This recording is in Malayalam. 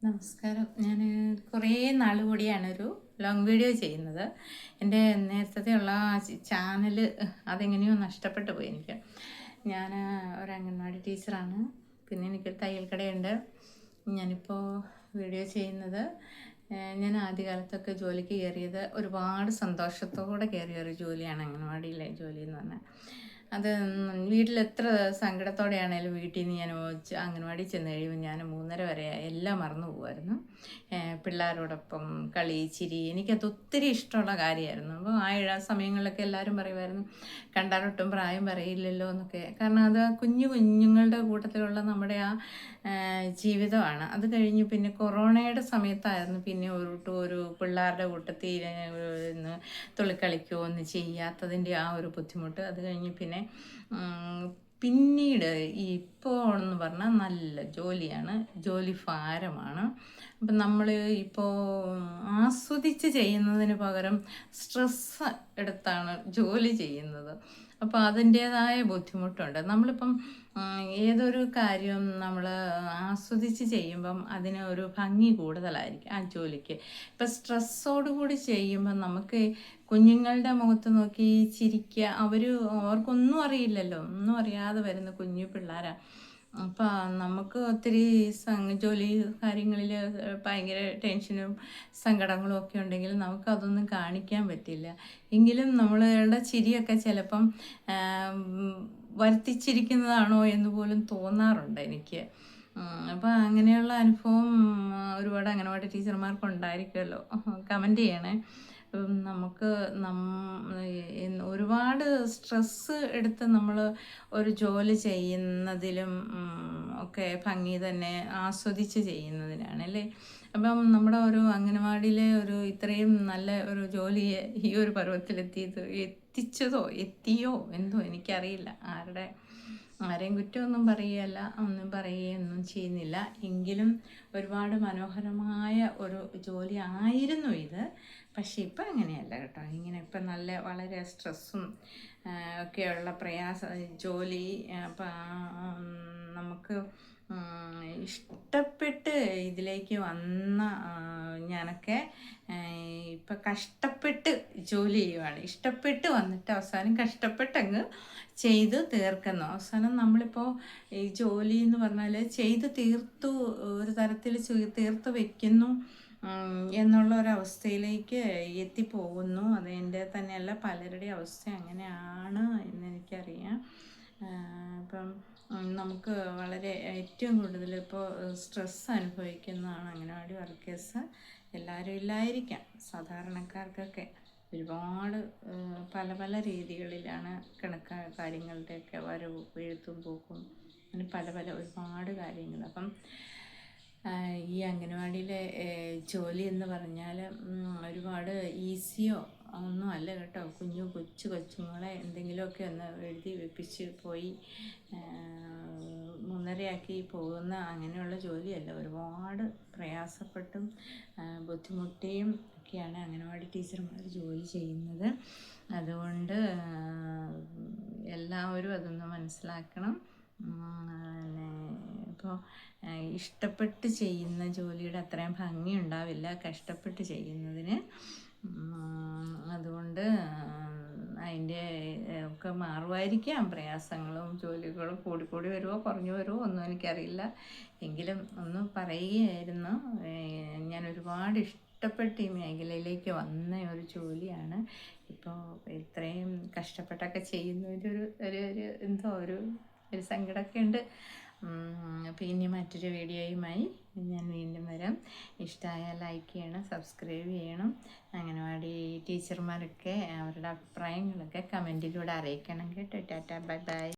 നമസ്കാരം. ഞാൻ കുറേ നാൾ കൂടിയാണ് ഒരു ലോങ് വീഡിയോ ചെയ്യുന്നത്. എൻ്റെ നേരത്തെയുള്ള ചാനൽ അതെങ്ങനെയോ നഷ്ടപ്പെട്ടു പോയി എനിക്ക്. ഞാൻ ഒരു അംഗൻവാടി ടീച്ചറാണ്. പിന്നെ എനിക്കൊരു തയ്യൽ കടയുണ്ട്. ഞാനിപ്പോൾ വീഡിയോ ചെയ്യുന്നത് ഞാൻ ആദ്യകാലത്തൊക്കെ ജോലിക്ക് കയറിയത് ഒരുപാട് സന്തോഷത്തോടെ കയറിയ ഒരു ജോലിയാണ് അംഗൻവാടിയിലെ ജോലി എന്ന് പറഞ്ഞാൽ. അത് വീട്ടിൽ എത്ര സങ്കടത്തോടെയാണേലും വീട്ടിൽ നിന്ന് ഞാൻ അംഗൻവാടി ചെന്ന് കഴിയുമ്പോൾ ഞാൻ 3:30 വരെ എല്ലാം മറന്നു പോകുമായിരുന്നു. പിള്ളേരോടൊപ്പം കളി ചിരി എനിക്കത് ഒത്തിരി ഇഷ്ടമുള്ള കാര്യമായിരുന്നു. അപ്പോൾ ആ സമയങ്ങളിലൊക്കെ എല്ലാവരും പറയുമായിരുന്നു കണ്ടാലൊട്ടും പ്രായം പറയില്ലല്ലോ എന്നൊക്കെ. കാരണം അത് കുഞ്ഞുങ്ങളുടെ കൂട്ടത്തിലുള്ള നമ്മുടെ ആ ജീവിതമാണ്. അത് കഴിഞ്ഞ് പിന്നെ കൊറോണയുടെ സമയത്തായിരുന്നു പിന്നെ ഒരു പിള്ളേരുടെ കൂട്ടത്തിൽ ഇന്ന് തുള്ളിക്കളിക്കുകയോ ഒന്നും ചെയ്യാത്തതിൻ്റെ ആ ഒരു ബുദ്ധിമുട്ട്. അത് കഴിഞ്ഞ് പിന്നെ പിന്നീട് ഇപ്പോൾ എന്ന് പറഞ്ഞാൽ നല്ല ജോലിയാണ്, ജോലി ഭാരമാണ്. അപ്പം നമ്മൾ ഇപ്പോൾ ആസ്വദിച്ച് ചെയ്യുന്നതിന് പകരം സ്ട്രെസ് എടുത്താണ് ജോലി ചെയ്യുന്നത്. അപ്പോൾ അതിൻ്റേതായ ബുദ്ധിമുട്ടുണ്ട്. നമ്മളിപ്പം ഏതൊരു കാര്യവും നമ്മൾ ആസ്വദിച്ച് ചെയ്യുമ്പം അതിന് ഒരു ഭംഗി കൂടുതലായിരിക്കും ആ ജോലിക്ക്. ഇപ്പം സ്ട്രെസ്സോടുകൂടി ചെയ്യുമ്പം നമുക്ക് കുഞ്ഞുങ്ങളുടെ മുഖത്ത് നോക്കി ചിരിക്കുക. അവർക്കൊന്നും അറിയില്ലല്ലോ, ഒന്നും അറിയാതെ വരുന്ന കുഞ്ഞു പിള്ളേരാണ്. അപ്പം നമുക്ക് ഒത്തിരി ജോലി കാര്യങ്ങളിൽ ഭയങ്കര ടെൻഷനും സങ്കടങ്ങളും ഒക്കെ ഉണ്ടെങ്കിൽ നമുക്കതൊന്നും കാണിക്കാൻ പറ്റില്ല. എങ്കിലും നമ്മളുടെ ചിരിയൊക്കെ ചിലപ്പം വരുത്തിച്ചിരിക്കുന്നതാണോ എന്ന് പോലും തോന്നാറുണ്ട് എനിക്ക്. അപ്പോൾ അങ്ങനെയുള്ള അനുഭവം ഒരുപാട് അംഗനവാടി ടീച്ചർമാർക്ക് ഉണ്ടായിരിക്കുമല്ലോ. കമൻറ്റ് ചെയ്യണേ. നമുക്ക് ഒരുപാട് സ്ട്രെസ്സ് എടുത്ത് നമ്മൾ ഒരു ജോലി ചെയ്യുന്നതിലും ഒക്കെ ഭംഗി തന്നെ ആസ്വദിച്ച് ചെയ്യുന്നതിനാണ് അല്ലേ. അപ്പം നമ്മുടെ ഒരു അംഗനവാടിയിലെ ഒരു ഇത്രയും നല്ല ഒരു ജോലിയെ ഈ ഒരു എത്തിയോ എന്തോ എനിക്കറിയില്ല. ആരെയും കുറ്റമൊന്നും പറയുകയല്ല, ഒന്നും പറയുകയൊന്നും ചെയ്യുന്നില്ല. എങ്കിലും ഒരുപാട് മനോഹരമായ ഒരു ജോലി ആയിരുന്നു ഇത്. പക്ഷേ ഇപ്പം അങ്ങനെയല്ല കേട്ടോ. ഇപ്പം വളരെ സ്ട്രെസ്സും ഒക്കെയുള്ള ജോലി. അപ്പം നമുക്ക് ഇഷ്ടപ്പെട്ട് ഇതിലേക്ക് വന്ന ഞാനൊക്കെ ഇപ്പം കഷ്ടപ്പെട്ട് ജോലി ചെയ്യുവാണ്. ഇഷ്ടപ്പെട്ട് വന്നിട്ട് അവസാനം കഷ്ടപ്പെട്ടങ്ങ് ചെയ്ത് തീർക്കുന്നു. അവസാനം നമ്മളിപ്പോൾ ഈ ജോലി എന്ന് പറഞ്ഞാൽ ചെയ്ത് തീർത്തു, ഒരു തരത്തിൽ തീർത്ത് വയ്ക്കുന്നു എന്നുള്ള ഒരവസ്ഥയിലേക്ക് എത്തിപ്പോകുന്നു. അത് എൻ്റെ തന്നെയല്ല, പലരുടെയും അവസ്ഥ അങ്ങനെയാണ് എന്നെനിക്കറിയാം. അപ്പം നമുക്ക് ഏറ്റവും കൂടുതൽ ഇപ്പോൾ സ്ട്രെസ് അനുഭവിക്കുന്നതാണ് അംഗനവാടി വർക്കേഴ്സ്. എല്ലാവരും ഇല്ലായിരിക്കാം, സാധാരണക്കാർക്കൊക്കെ ഒരുപാട് പല രീതികളിലാണ് കാര്യങ്ങളുടെയൊക്കെ വരവും എഴുത്തും പോക്കും, അങ്ങനെ ഒരുപാട് കാര്യങ്ങൾ. അപ്പം ഈ അംഗനവാടിയിലെ ജോലി എന്ന് പറഞ്ഞാൽ ഒരുപാട് ഈസിയോ ഒന്നും അല്ല കേട്ടോ. കൊച്ചുങ്ങളെ എന്തെങ്കിലുമൊക്കെ ഒന്ന് എഴുതി വെപ്പിച്ച് പോയി 3:30 പോകുന്ന അങ്ങനെയുള്ള ജോലിയല്ല. ഒരുപാട് പ്രയാസപ്പെട്ടും ബുദ്ധിമുട്ടിയും ഒക്കെയാണ് അംഗനവാടി ടീച്ചർമാർ ജോലി ചെയ്യുന്നത്. അതുകൊണ്ട് എല്ലാവരും അതൊന്ന് മനസ്സിലാക്കണം. ഇപ്പോൾ ഇഷ്ടപ്പെട്ട് ചെയ്യുന്ന ജോലിയുടെ അത്രയും ഭംഗി ഉണ്ടാവില്ല കഷ്ടപ്പെട്ട് ചെയ്യുന്നതിന്. അതുകൊണ്ട് അതിൻ്റെ ഒക്കെ മാറുമായിരിക്കാം. പ്രയാസങ്ങളും ജോലികളും കൂടിക്കൂടി വരുമോ കുറഞ്ഞു വരുമോ ഒന്നും എനിക്കറിയില്ല. എങ്കിലും ഒന്ന് പറയുകയായിരുന്നു. ഞാൻ ഒരുപാട് ഇഷ്ടപ്പെട്ട് ഈ മേഖലയിലേക്ക് വന്ന ഒരു ജോലിയാണ്. ഇപ്പോൾ ഇത്രയും കഷ്ടപ്പെട്ടൊക്കെ ചെയ്യുന്നതിൻ്റെ ഒരു സങ്കടമൊക്കെ ഉണ്ട്. അപ്പോൾ ഇനി മറ്റൊരു വീഡിയോയുമായി ഞാൻ വീണ്ടും വരാം. ഇഷ്ടമായാൽ ലൈക്ക് ചെയ്യണം, സബ്സ്ക്രൈബ് ചെയ്യണം. അംഗനവാടി ടീച്ചർമാരൊക്കെ അവരുടെ അഭിപ്രായങ്ങളൊക്കെ കമൻറ്റിലൂടെ അറിയിക്കണം കേട്ടോ. Tata, bye bye.